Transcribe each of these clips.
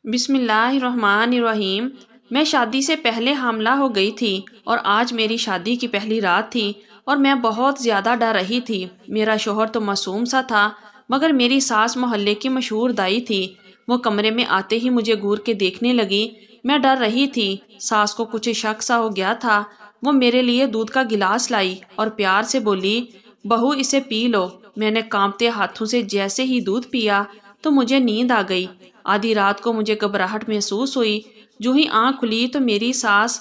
بسم اللہ الرحمن الرحیم۔ میں شادی سے پہلے حاملہ ہو گئی تھی اور آج میری شادی کی پہلی رات تھی اور میں بہت زیادہ ڈر رہی تھی۔ میرا شوہر تو معصوم سا تھا، مگر میری ساس محلے کی مشہور دائی تھی۔ وہ کمرے میں آتے ہی مجھے گور کے دیکھنے لگی۔ میں ڈر رہی تھی، ساس کو کچھ شک سا ہو گیا تھا۔ وہ میرے لیے دودھ کا گلاس لائی اور پیار سے بولی، بہو اسے پی لو۔ میں نے کانپتے ہاتھوں سے جیسے ہی دودھ پیا تو مجھے نیند آ گئی۔ آدھی رات کو مجھے گھبراہٹ محسوس ہوئی۔ جو ہی آنکھ کھلی تو میری ساس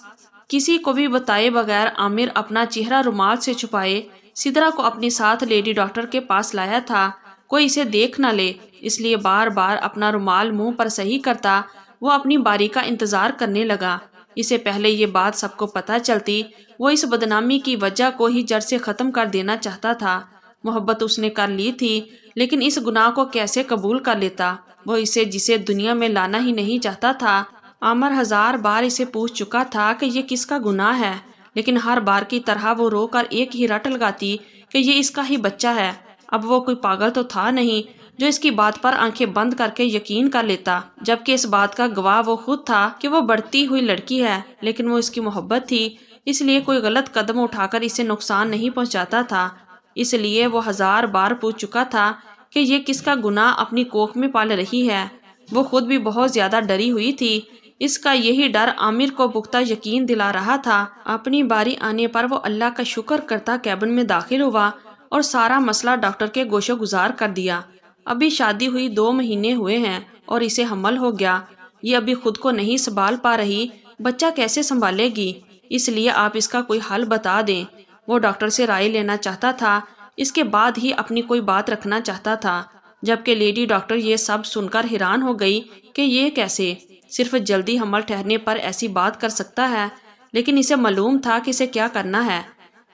کسی کو بھی بتائے بغیر عامر اپنا چہرہ رومال سے چھپائے سدرا کو اپنے ساتھ لیڈی ڈاکٹر کے پاس لایا تھا، کوئی اسے دیکھ نہ لے، اس لیے بار بار اپنا رومال منہ پر صحیح کرتا وہ اپنی باری کا انتظار کرنے لگا۔ اسے پہلے یہ بات سب کو پتہ چلتی وہ اس بدنامی کی وجہ کو ہی جڑ سے ختم کر دینا چاہتا تھا۔ محبت اس نے کر لی تھی، لیکن اس گناہ کو کیسے قبول کر لیتا؟ وہ اسے جسے دنیا میں لانا ہی نہیں چاہتا تھا۔ عامر 1000 بار اسے پوچھ چکا تھا کہ یہ کس کا گناہ ہے، لیکن ہر بار کی طرح وہ رو کر ایک ہی رٹ لگاتی کہ یہ اس کا ہی بچہ ہے۔ اب وہ کوئی پاگل تو تھا نہیں جو اس کی بات پر آنکھیں بند کر کے یقین کر لیتا، جبکہ اس بات کا گواہ وہ خود تھا کہ وہ بڑھتی ہوئی لڑکی ہے، لیکن وہ اس کی محبت تھی، اس لیے کوئی غلط قدم اٹھا کر اسے نقصان نہیں پہنچاتا تھا۔ اس لیے وہ 1000 بار پوچھ چکا تھا کہ یہ کس کا گناہ اپنی کوکھ میں پال رہی ہے۔ وہ خود بھی بہت زیادہ ڈری ہوئی تھی۔ اس کا یہی ڈر عامر کو پختہ یقین دلا رہا تھا۔ اپنی باری آنے پر وہ اللہ کا شکر کرتا کیبن میں داخل ہوا اور سارا مسئلہ ڈاکٹر کے گوشو گزار کر دیا۔ ابھی شادی ہوئی 2 مہینے ہوئے ہیں اور اسے حمل ہو گیا۔ یہ ابھی خود کو نہیں سنبھال پا رہی، بچہ کیسے سنبھالے گی؟ اس لیے آپ اس کا کوئی حل بتا دیں۔ وہ ڈاکٹر سے رائے لینا چاہتا تھا، اس کے بعد ہی اپنی کوئی بات رکھنا چاہتا تھا، جبکہ لیڈی ڈاکٹر یہ سب سن کر حیران ہو گئی کہ یہ کیسے صرف جلدی حمل ٹھہرنے پر ایسی بات کر سکتا ہے، لیکن اسے معلوم تھا کہ اسے کیا کرنا ہے۔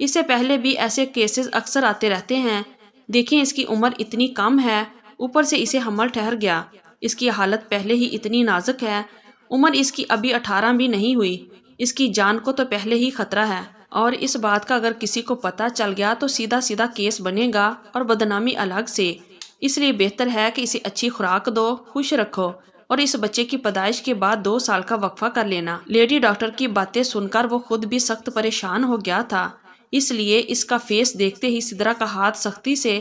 اس سے پہلے بھی ایسے کیسز اکثر آتے رہتے ہیں۔ دیکھیں اس کی عمر اتنی کم ہے، اوپر سے اسے حمل ٹھہر گیا۔ اس کی حالت پہلے ہی اتنی نازک ہے، عمر اس کی ابھی 18 بھی نہیں ہوئی، اس کی جان کو تو پہلے ہی خطرہ ہے، اور اس بات کا اگر کسی کو پتہ چل گیا تو سیدھا سیدھا کیس بنے گا اور بدنامی الگ سے۔ اس لیے بہتر ہے کہ اسے اچھی خوراک دو، خوش رکھو اور اس بچے کی پیدائش کے بعد 2 سال کا وقفہ کر لینا۔ لیڈی ڈاکٹر کی باتیں سن کر وہ خود بھی سخت پریشان ہو گیا تھا، اس لیے اس کا فیس دیکھتے ہی سدرا کا ہاتھ سختی سے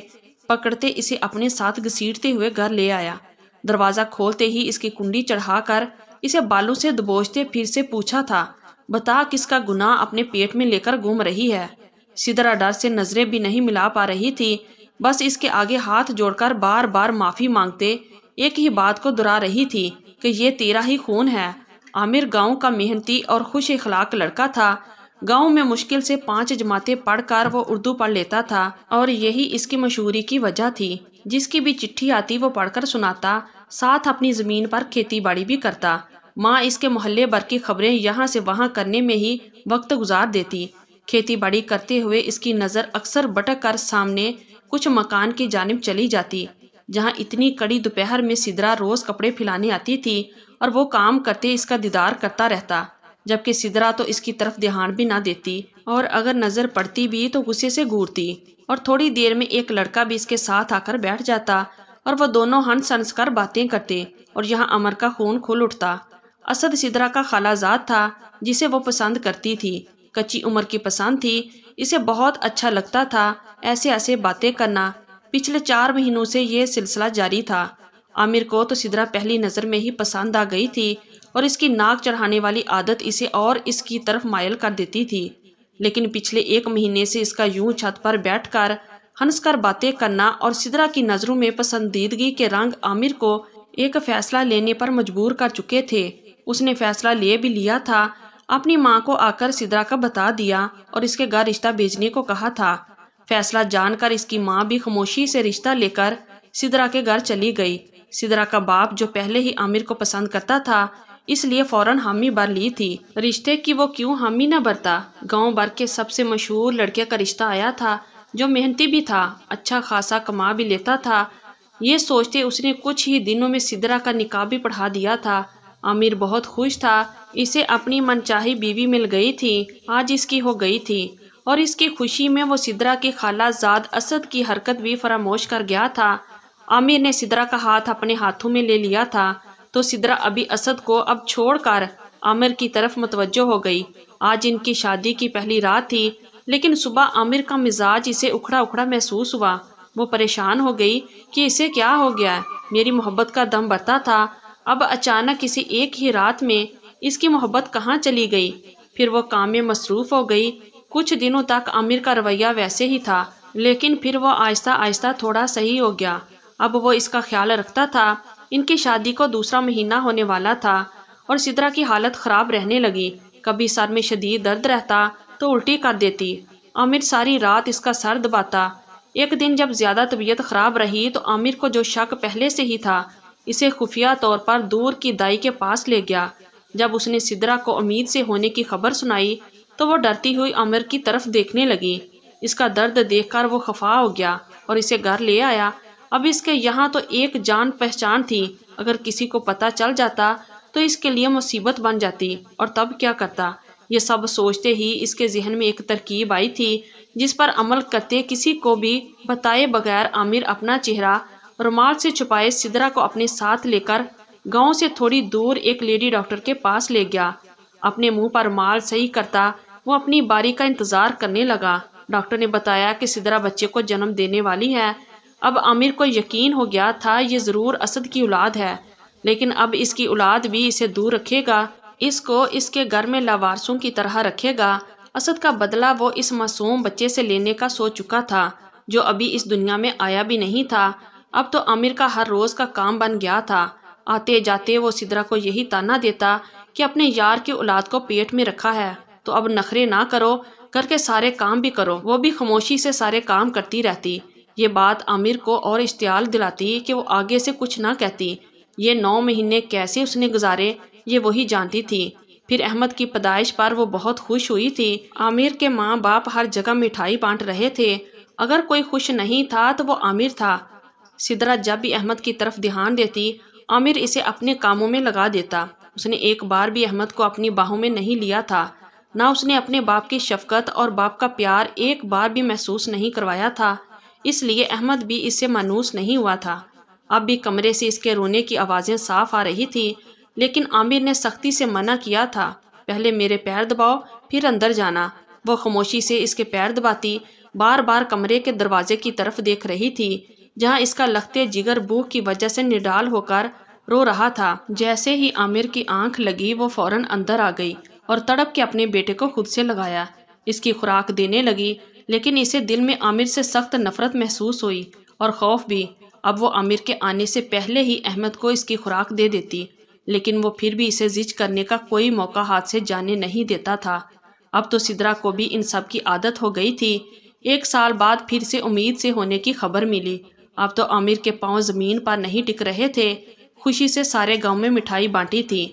پکڑتے اسے اپنے ساتھ گھسیٹتے ہوئے گھر لے آیا۔ دروازہ کھولتے ہی اس کی کنڈی چڑھا کر اسے بالوں سے دبوچتے پھر سے پوچھا تھا، بتا کس کا گناہ اپنے پیٹ میں لے کر گھوم رہی ہے؟ سدرا ڈر سے نظریں بھی نہیں ملا پا رہی تھی، بس اس کے آگے ہاتھ جوڑ کر بار بار معافی مانگتے ایک ہی بات کو دہرا رہی تھی کہ یہ تیرا ہی خون ہے۔ عامر گاؤں کا محنتی اور خوش اخلاق لڑکا تھا۔ گاؤں میں مشکل سے 5 جماعتیں پڑھ کر وہ اردو پڑھ لیتا تھا اور یہی اس کی مشہوری کی وجہ تھی۔ جس کی بھی چٹھی آتی وہ پڑھ کر سناتا، ساتھ اپنی زمین پر کھیتی باڑی بھی کرتا۔ ماں اس کے محلے بھر کی خبریں یہاں سے وہاں کرنے میں ہی وقت گزار دیتی۔ کھیتی باڑی کرتے ہوئے اس کی نظر اکثر بھٹک کر سامنے کچھ مکان کی جانب چلی جاتی، جہاں اتنی کڑی دوپہر میں سدرا روز کپڑے پھیلانے آتی تھی اور وہ کام کرتے اس کا دیدار کرتا رہتا، جبکہ سدرا تو اس کی طرف دھیان بھی نہ دیتی اور اگر نظر پڑتی بھی تو غصے سے گھورتی، اور تھوڑی دیر میں ایک لڑکا بھی اس کے ساتھ آ کر بیٹھ جاتا اور وہ دونوں ہنس ہنس کر باتیں کرتے اور یہاں عمر کا خون کھل اٹھتا۔ اسد سدرا کا خالہ زاد تھا جسے وہ پسند کرتی تھی، کچی عمر کی پسند تھی، اسے بہت اچھا لگتا تھا ایسے ایسے باتیں کرنا۔ پچھلے 4 مہینوں سے یہ سلسلہ جاری تھا۔ عامر کو تو سدرا پہلی نظر میں ہی پسند آ گئی تھی اور اس کی ناک چڑھانے والی عادت اسے اور اس کی طرف مائل کر دیتی تھی، لیکن پچھلے 1 مہینے سے اس کا یوں چھت پر بیٹھ کر ہنس کر باتیں کرنا اور سدرا کی نظروں میں پسندیدگی کے رنگ عامر کو ایک فیصلہ لینے پر مجبور کر چکے تھے۔ اس نے فیصلہ لے بھی لیا تھا، اپنی ماں کو آ کر سدرا کا بتا دیا اور اس کے گھر رشتہ بھیجنے کو کہا تھا۔ فیصلہ جان کر اس کی ماں بھی خاموشی سے رشتہ لے کر سدرا کے گھر چلی گئی۔ سدرا کا باپ جو پہلے ہی عامر کو پسند کرتا تھا، اس لیے فوراً حامی بھر لی تھی۔ رشتے کی وہ کیوں حامی نہ بھرتا؟ گاؤں بھر کے سب سے مشہور لڑکے کا رشتہ آیا تھا جو محنتی بھی تھا، اچھا خاصا کما بھی لیتا تھا۔ یہ سوچتے اس نے کچھ ہی دنوں میں سدرا کا نکاح بھی پڑھا دیا تھا۔ عامر بہت خوش تھا، اسے اپنی من چاہی بیوی مل گئی تھی، آج اس کی ہو گئی تھی، اور اس کی خوشی میں وہ سدرا کی خالہ زاد اسد کی حرکت بھی فراموش کر گیا تھا۔ عامر نے سدرا کا ہاتھ اپنے ہاتھوں میں لے لیا تھا تو سدرا ابھی اسد کو اب چھوڑ کر عامر کی طرف متوجہ ہو گئی۔ آج ان کی شادی کی پہلی رات تھی، لیکن صبح عامر کا مزاج اسے اکھڑا اکھڑا محسوس ہوا۔ وہ پریشان ہو گئی کہ اسے کیا ہو گیا ہے؟ میری محبت کا دم بڑھتا تھا، اب اچانک کسی ایک ہی رات میں اس کی محبت کہاں چلی گئی؟ پھر وہ کام میں مصروف ہو گئی۔ کچھ دنوں تک عامر کا رویہ ویسے ہی تھا، لیکن پھر وہ آہستہ آہستہ تھوڑا صحیح ہو گیا۔ اب وہ اس کا خیال رکھتا تھا۔ ان کی شادی کو دوسرا مہینہ ہونے والا تھا اور سدرا کی حالت خراب رہنے لگی۔ کبھی سر میں شدید درد رہتا تو الٹی کر دیتی۔ عامر ساری رات اس کا سر دباتا۔ ایک دن جب زیادہ طبیعت خراب رہی تو عامر کو جو شک پہلے سے ہی تھا، اسے خفیہ طور پر دور کی دائی کے پاس لے گیا۔ جب اس نے سدرا کو امید سے ہونے کی خبر سنائی تو وہ ڈرتی ہوئی عامر کی طرف دیکھنے لگی۔ اس کا درد دیکھ کر وہ خفا ہو گیا اور اسے گھر لے آیا۔ اب اس کے یہاں تو ایک جان پہچان تھی، اگر کسی کو پتہ چل جاتا تو اس کے لیے مصیبت بن جاتی، اور تب کیا کرتا؟ یہ سب سوچتے ہی اس کے ذہن میں ایک ترکیب آئی تھی، جس پر عمل کرتے کسی کو بھی بتائے بغیر عامر اپنا چہرہ رومال سے چھپائے سدرا کو اپنے ساتھ لے کر گاؤں سے تھوڑی دور ایک لیڈی ڈاکٹر کے پاس لے گیا۔ اپنے منہ پر رومال صحیح کرتا وہ اپنی باری کا انتظار کرنے لگا۔ ڈاکٹر نے بتایا کہ سدرا بچے کو جنم دینے والی ہے۔ اب عامر کو یقین ہو گیا تھا یہ ضرور اسد کی اولاد ہے، لیکن اب اس کی اولاد بھی اسے دور رکھے گا، اس کو اس کے گھر میں لاوارثوں کی طرح رکھے گا۔ اسد کا بدلہ وہ اس معصوم بچے سے لینے کا سوچ چکا تھا، جو ابھی اس دنیا میں آیا بھی نہیں تھا۔ اب تو عامر کا ہر روز کا کام بن گیا تھا۔ آتے جاتے وہ سدرا کو یہی تانا دیتا کہ اپنے یار کی اولاد کو پیٹ میں رکھا ہے تو اب نخرے نہ کرو، کر کے سارے کام بھی کرو۔ وہ بھی خاموشی سے سارے کام کرتی رہتی۔ یہ بات عامر کو اور اشتعال دلاتی کہ وہ آگے سے کچھ نہ کہتی۔ یہ 9 مہینے کیسے اس نے گزارے یہ وہی جانتی تھی۔ پھر احمد کی پیدائش پر وہ بہت خوش ہوئی تھی۔ عامر کے ماں باپ ہر جگہ مٹھائی بانٹ رہے تھے، اگر کوئی خوش نہیں تھا تو وہ عامر تھا۔ سدرا جب بھی احمد کی طرف دھیان دیتی، عامر اسے اپنے کاموں میں لگا دیتا۔ اس نے ایک بار بھی احمد کو اپنی باہوں میں نہیں لیا تھا، نہ اس نے اپنے باپ کی شفقت اور باپ کا پیار ایک بار بھی محسوس نہیں کروایا تھا، اس لیے احمد بھی اس سے مانوس نہیں ہوا تھا۔ اب بھی کمرے سے اس کے رونے کی آوازیں صاف آ رہی تھی، لیکن عامر نے سختی سے منع کیا تھا۔ پہلے میرے پیر دباؤ پھر اندر جانا۔ وہ خاموشی سے اس کے پیر دباتی، بار بار کمرے کے دروازے کی طرف دیکھ رہی تھی، جہاں اس کا لختے جگر بھوک کی وجہ سے نڈال ہو کر رو رہا تھا۔ جیسے ہی عامر کی آنکھ لگی وہ فوراً اندر آ گئی اور تڑپ کے اپنے بیٹے کو خود سے لگایا، اس کی خوراک دینے لگی، لیکن اسے دل میں عامر سے سخت نفرت محسوس ہوئی اور خوف بھی۔ اب وہ عامر کے آنے سے پہلے ہی احمد کو اس کی خوراک دے دیتی، لیکن وہ پھر بھی اسے زج کرنے کا کوئی موقع ہاتھ سے جانے نہیں دیتا تھا۔ اب تو سدرا کو بھی ان سب کی عادت ہو گئی تھی۔ 1 سال بعد پھر سے امید سے ہونے کی خبر ملی۔ اب تو عامر کے پاؤں زمین پر نہیں ٹک رہے تھے۔ خوشی سے سارے گاؤں میں مٹھائی بانٹی تھی۔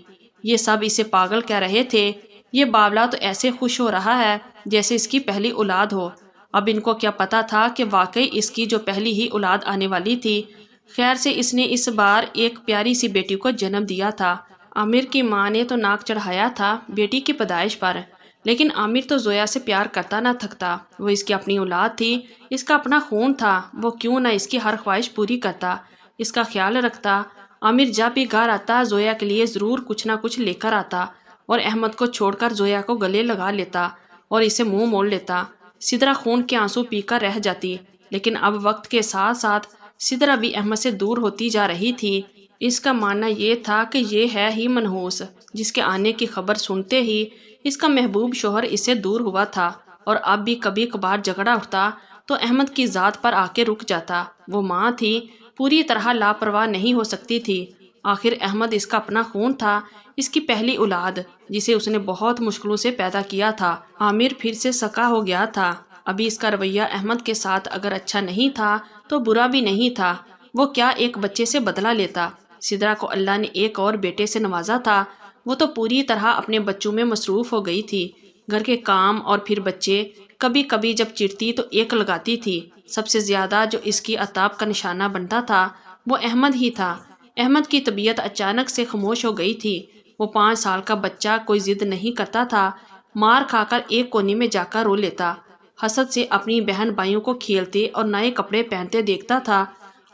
یہ سب اسے پاگل کہہ رہے تھے، یہ باولا تو ایسے خوش ہو رہا ہے جیسے اس کی پہلی اولاد ہو۔ اب ان کو کیا پتا تھا کہ واقعی اس کی جو پہلی ہی اولاد آنے والی تھی۔ خیر سے اس نے اس بار ایک پیاری سی بیٹی کو جنم دیا تھا۔ عامر کی ماں نے تو ناک چڑھایا تھا بیٹی کی پیدائش پر، لیکن عامر تو زویا سے پیار کرتا نہ تھکتا۔ وہ اس کی اپنی اولاد تھی، اس کا اپنا خون تھا، وہ کیوں نہ اس کی ہر خواہش پوری کرتا، اس کا خیال رکھتا۔ عامر جب بھی گھر آتا زویا کے لیے ضرور کچھ نہ کچھ لے کر آتا، اور احمد کو چھوڑ کر زویا کو گلے لگا لیتا اور اسے منہ موڑ لیتا۔ سدرا خون کے آنسو پی کر رہ جاتی، لیکن اب وقت کے ساتھ ساتھ سدرا بھی احمد سے دور ہوتی جا رہی تھی۔ اس کا ماننا یہ تھا کہ یہ ہے ہی منحوس، جس کے آنے کی خبر سنتے ہی اس کا محبوب شوہر اس سے دور ہوا تھا، اور اب بھی کبھی کبھار جھگڑا اٹھتا تو احمد کی ذات پر آ کے رک جاتا۔ وہ ماں تھی، پوری طرح لاپرواہ نہیں ہو سکتی تھی۔ آخر احمد اس کا اپنا خون تھا، اس کی پہلی اولاد، جسے اس نے بہت مشکلوں سے پیدا کیا تھا۔ عامر پھر سے سکا ہو گیا تھا۔ ابھی اس کا رویہ احمد کے ساتھ اگر اچھا نہیں تھا تو برا بھی نہیں تھا۔ وہ کیا ایک بچے سے بدلہ لیتا؟ سدرا کو اللہ نے ایک اور بیٹے سے نوازا تھا، وہ تو پوری طرح اپنے بچوں میں مصروف ہو گئی تھی۔ گھر کے کام اور پھر بچے، کبھی کبھی جب چڑتی تو ایک لگاتی تھی۔ سب سے زیادہ جو اس کی عتاب کا نشانہ بنتا تھا وہ احمد ہی تھا۔ احمد کی طبیعت اچانک سے خاموش ہو گئی تھی۔ وہ 5 سال کا بچہ کوئی ضد نہیں کرتا تھا، مار کھا کر ایک کونے میں جا کر رو لیتا، حسد سے اپنی بہن بھائیوں کو کھیلتے اور نئے کپڑے پہنتے دیکھتا تھا۔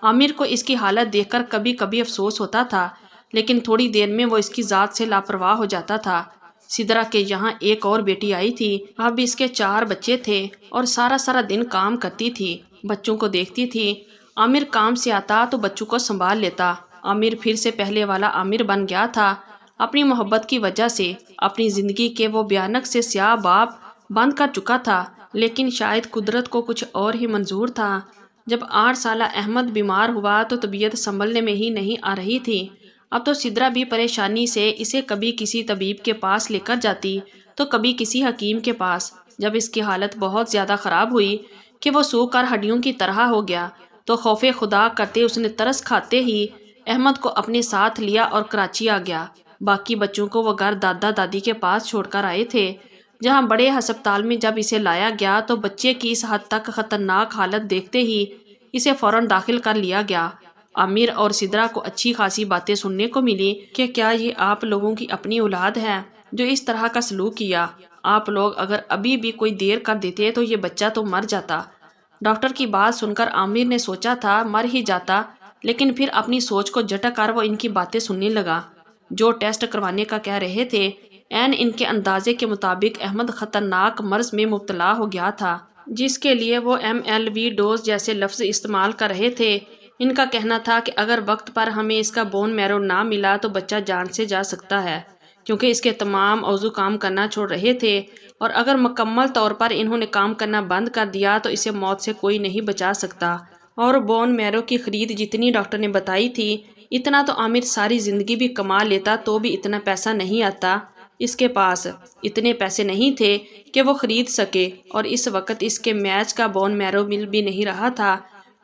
عامر کو اس کی حالت دیکھ کر کبھی کبھی افسوس ہوتا تھا، لیکن تھوڑی دیر میں وہ اس کی ذات سے لاپرواہ ہو جاتا تھا۔ سدرا کے یہاں ایک اور بیٹی آئی تھی۔ اب اس کے 4 بچے تھے اور سارا دن کام کرتی تھی، بچوں کو دیکھتی تھی۔ عامر کام سے آتا تو بچوں کو سنبھال لیتا۔ عامر پھر سے پہلے والا عامر بن گیا تھا۔ اپنی محبت کی وجہ سے اپنی زندگی کے وہ بھیانک سے سیاہ باب بند کر چکا تھا، لیکن شاید قدرت کو کچھ اور ہی منظور تھا۔ جب 8 سالہ احمد بیمار ہوا تو طبیعت سنبھلنے میں ہی نہیں آ رہی تھی۔ اب تو سدرا بھی پریشانی سے اسے کبھی کسی طبیب کے پاس لے کر جاتی تو کبھی کسی حکیم کے پاس۔ جب اس کی حالت بہت زیادہ خراب ہوئی کہ وہ سوکھ کر ہڈیوں کی طرح ہو گیا تو خوف خدا کرتے اس نے ترس کھاتے ہی احمد کو اپنے ساتھ لیا اور کراچی آ گیا۔ باقی بچوں کو وہ گھر دادا دادی کے پاس چھوڑ کر آئے تھے، جہاں بڑے ہسپتال میں جب اسے لایا گیا تو بچے کی اس حد تک خطرناک حالت دیکھتے ہی اسے فوراً داخل کر لیا گیا۔ عامر اور سدرا کو اچھی خاصی باتیں سننے کو ملی کہ کیا یہ آپ لوگوں کی اپنی اولاد ہے جو اس طرح کا سلوک کیا؟ آپ لوگ اگر ابھی بھی کوئی دیر کر دیتے تو یہ بچہ تو مر جاتا۔ ڈاکٹر کی بات سن کر عامر نے سوچا تھا مر ہی جاتا، لیکن پھر اپنی سوچ کو جھٹک کر وہ ان کی باتیں سننے لگا۔ جو ٹیسٹ کروانے کا کہہ رہے تھے، عین ان کے اندازے کے مطابق احمد خطرناک مرض میں مبتلا ہو گیا تھا، جس کے لیے وہ MLV ڈوز جیسے لفظ استعمال کر رہے تھے۔ ان کا کہنا تھا کہ اگر وقت پر ہمیں اس کا بون میرو نہ ملا تو بچہ جان سے جا سکتا ہے، کیونکہ اس کے تمام عضو کام کرنا چھوڑ رہے تھے، اور اگر مکمل طور پر انہوں نے کام کرنا بند کر دیا تو اسے موت سے کوئی نہیں بچا سکتا۔ اور بون میرو کی خرید جتنی ڈاکٹر نے بتائی تھی، اتنا تو عامر ساری زندگی بھی کما لیتا تو بھی اتنا پیسہ نہیں آتا۔ اس کے پاس اتنے پیسے نہیں تھے کہ وہ خرید سکے، اور اس وقت اس کے میچ کا بون میرو مل بھی نہیں رہا تھا،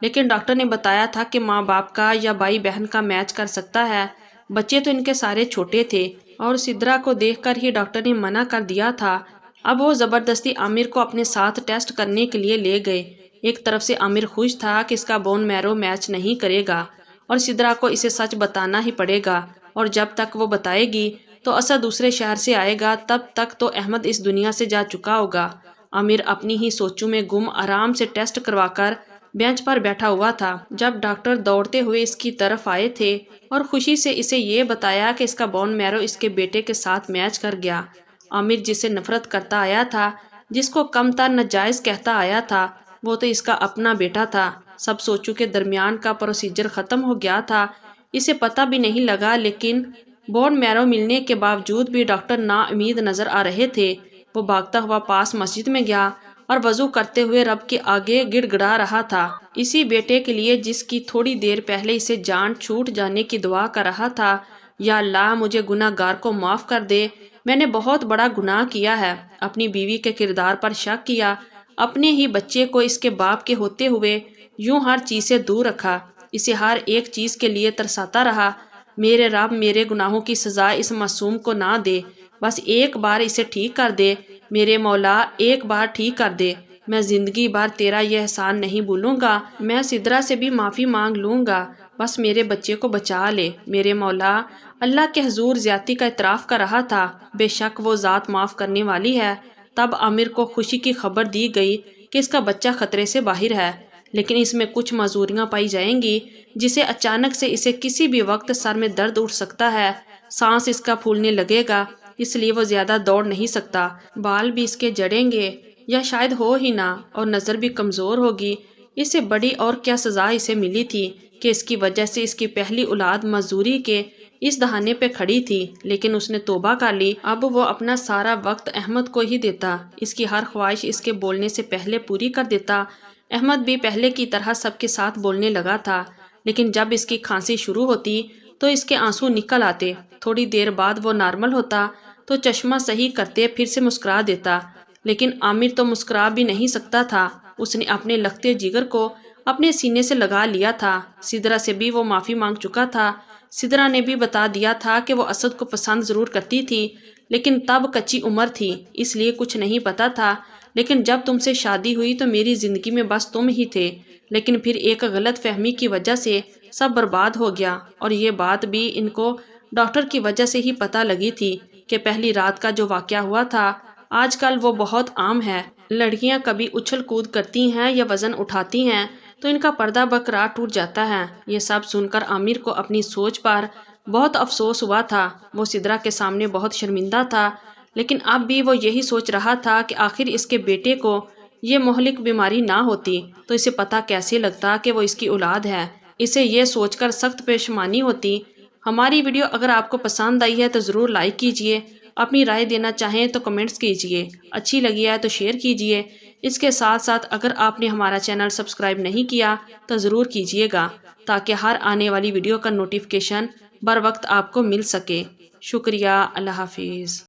لیکن ڈاکٹر نے بتایا تھا کہ ماں باپ کا یا بھائی بہن کا میچ کر سکتا ہے۔ بچے تو ان کے سارے چھوٹے تھے، اور سدرا کو دیکھ کر ہی ڈاکٹر نے منع کر دیا تھا۔ اب وہ زبردستی عامر کو اپنے ساتھ ٹیسٹ کرنے کے لیے لے گئے۔ ایک طرف سے عامر خوش تھا کہ اس کا بون میرو میچ نہیں کرے گا، اور سدرا کو اسے سچ بتانا ہی پڑے گا، اور جب تک وہ بتائے گی تو اسد دوسرے شہر سے آئے گا، تب تک تو احمد اس دنیا سے جا چکا ہوگا۔ عامر اپنی ہی سوچوں میں گم آرام سے ٹیسٹ کروا کر بینچ پر بیٹھا ہوا تھا، جب ڈاکٹر دوڑتے ہوئے اس کی طرف آئے تھے اور خوشی سے اسے یہ بتایا کہ اس کا بون میرو اس کے بیٹے کے ساتھ میچ کر گیا۔ عامر جس سے نفرت کرتا آیا تھا، جس کو کم تر ناجائز کہتا آیا تھا، وہ تو اس کا اپنا بیٹا تھا۔ سب سوچوں کے درمیان کا پروسیجر ختم ہو گیا تھا، اسے پتہ بھی نہیں لگا، لیکن بون میرو ملنے کے باوجود بھی ڈاکٹر نا امید نظر آ رہے تھے۔ وہ بھاگتا ہوا پاس مسجد میں گیا اور وضو کرتے ہوئے رب کے آگے گڑ گڑا رہا تھا، اسی بیٹے کے لیے جس کی تھوڑی دیر پہلے اسے جان چھوٹ جانے کی دعا کر رہا تھا۔ یا اللہ، مجھے گناہ گار کو معاف کر دے، میں نے بہت بڑا گناہ کیا ہے، اپنی بیوی کے کردار پر شک کیا، اپنے ہی بچے کو اس کے باپ کے ہوتے ہوئے یوں ہر چیز سے دور رکھا، اسے ہر ایک چیز کے لیے ترساتا رہا۔ میرے رب، میرے گناہوں کی سزا اس معصوم کو نہ دے، بس ایک بار اسے ٹھیک کر دے، میرے مولا ایک بار ٹھیک کر دے، میں زندگی بھر تیرا یہ احسان نہیں بھولوں گا، میں سدرا سے بھی معافی مانگ لوں گا، بس میرے بچے کو بچا لے میرے مولا۔ اللہ کے حضور زیادتی کا اعتراف کر رہا تھا، بے شک وہ ذات معاف کرنے والی ہے۔ تب عامر کو خوشی کی خبر دی گئی کہ اس کا بچہ خطرے سے باہر ہے، لیکن اس میں کچھ معذوریاں پائی جائیں گی، جسے اچانک سے اسے کسی بھی وقت سر میں درد اٹھ سکتا ہے، سانس اس کا پھولنے لگے گا، اس لیے وہ زیادہ دوڑ نہیں سکتا، بال بھی اس کے جڑیں گے یا شاید ہو ہی نہ، اور نظر بھی کمزور ہوگی۔ اس سے بڑی اور کیا سزا اسے ملی تھی کہ اس کی وجہ سے اس کی پہلی اولاد معذوری کے اس دہانے پہ کھڑی تھی، لیکن اس نے توبہ کر لی۔ اب وہ اپنا سارا وقت احمد کو ہی دیتا، اس کی ہر خواہش اس کے بولنے سے پہلے پوری کر دیتا۔ احمد بھی پہلے کی طرح سب کے ساتھ بولنے لگا تھا، لیکن جب اس کی کھانسی شروع ہوتی تو اس کے آنسو نکل آتے، تھوڑی دیر بعد وہ نارمل ہوتا تو چشمہ صحیح کرتے پھر سے مسکرا دیتا، لیکن عامر تو مسکرا بھی نہیں سکتا تھا، اس نے اپنے لختے جگر کو اپنے سینے سے لگا لیا تھا۔ سدرا سے بھی وہ معافی مانگ چکا تھا، سدرا نے بھی بتا دیا تھا کہ وہ اسد کو پسند ضرور کرتی تھی، لیکن تب کچی عمر تھی، اس لیے کچھ نہیں پتا تھا، لیکن جب تم سے شادی ہوئی تو میری زندگی میں بس تم ہی تھے، لیکن پھر ایک غلط فہمی کی وجہ سے سب برباد ہو گیا، اور یہ بات بھی ان کو ڈاکٹر کی وجہ سے ہی پتہ لگی تھی کہ پہلی رات کا جو واقعہ ہوا تھا آج کل وہ بہت عام ہے۔ لڑکیاں کبھی اچھل کود کرتی ہیں یا وزن اٹھاتی ہیں تو ان کا پردہ برقرار ٹوٹ جاتا ہے۔ یہ سب سن کر عامر کو اپنی سوچ پر بہت افسوس ہوا تھا۔ وہ سدرا کے سامنے بہت شرمندہ تھا، لیکن اب بھی وہ یہی سوچ رہا تھا کہ آخر اس کے بیٹے کو یہ مہلک بیماری نہ ہوتی تو اسے پتہ کیسے لگتا کہ وہ اس کی اولاد ہے۔ اسے یہ سوچ کر سخت پشیمانی ہوتی۔ ہماری ویڈیو اگر آپ کو پسند آئی ہے تو ضرور لائک کیجئے، اپنی رائے دینا چاہیں تو کمنٹس کیجئے، اچھی لگی ہے تو شیئر کیجئے۔ اس کے ساتھ ساتھ اگر آپ نے ہمارا چینل سبسکرائب نہیں کیا تو ضرور کیجئے گا تاکہ ہر آنے والی ویڈیو کا نوٹیفیکیشن بر وقت آپ کو مل سکے۔ شکریہ، اللہ حافظ۔